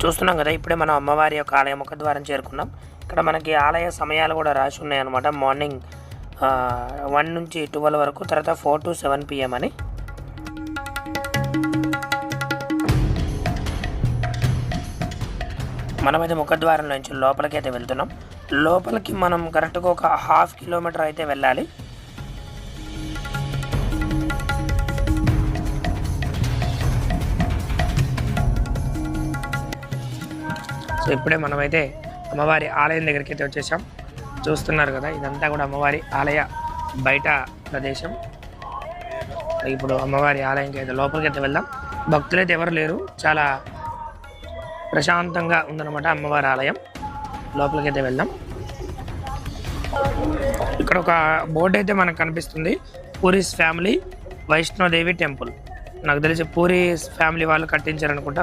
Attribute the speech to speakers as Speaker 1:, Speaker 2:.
Speaker 1: చూస్తున్నాం కదా, ఇప్పుడే మనం అమ్మవారి యొక్క ఆలయ ముఖద్వారం చేరుకున్నాం. ఇక్కడ మనకి ఆలయ సమయాలు కూడా రాసి ఉన్నాయన్నమాట. మార్నింగ్ 1 నుంచి 12 వరకు, తర్వాత 4 to 7 PM అని. మనమైతే ముఖద్వారం నుంచి లోపలికి అయితే వెళ్తున్నాం. లోపలికి మనం కరెక్ట్గా ఒక 1/2 కిలోమీటర్ అయితే వెళ్ళాలి. సో ఇప్పుడే మనమైతే అమ్మవారి ఆలయం దగ్గరికి అయితే వచ్చేసాం. చూస్తున్నారు కదా, ఇదంతా కూడా అమ్మవారి ఆలయ బయట ప్రదేశం. ఇప్పుడు అమ్మవారి ఆలయంకి అయితే లోపలికి అయితే వెళ్దాం. భక్తులైతే ఎవరు లేరు, చాలా ప్రశాంతంగా ఉందన్నమాట అమ్మవారి ఆలయం. లోపలికి అయితే వెళ్దాం. ఇక్కడ ఒక బోర్డు అయితే మనకు కనిపిస్తుంది, పూరీస్ ఫ్యామిలీ వైష్ణోదేవి టెంపుల్. నాకు తెలిసి పూరీస్ ఫ్యామిలీ వాళ్ళు కట్టించారనుకుంటా.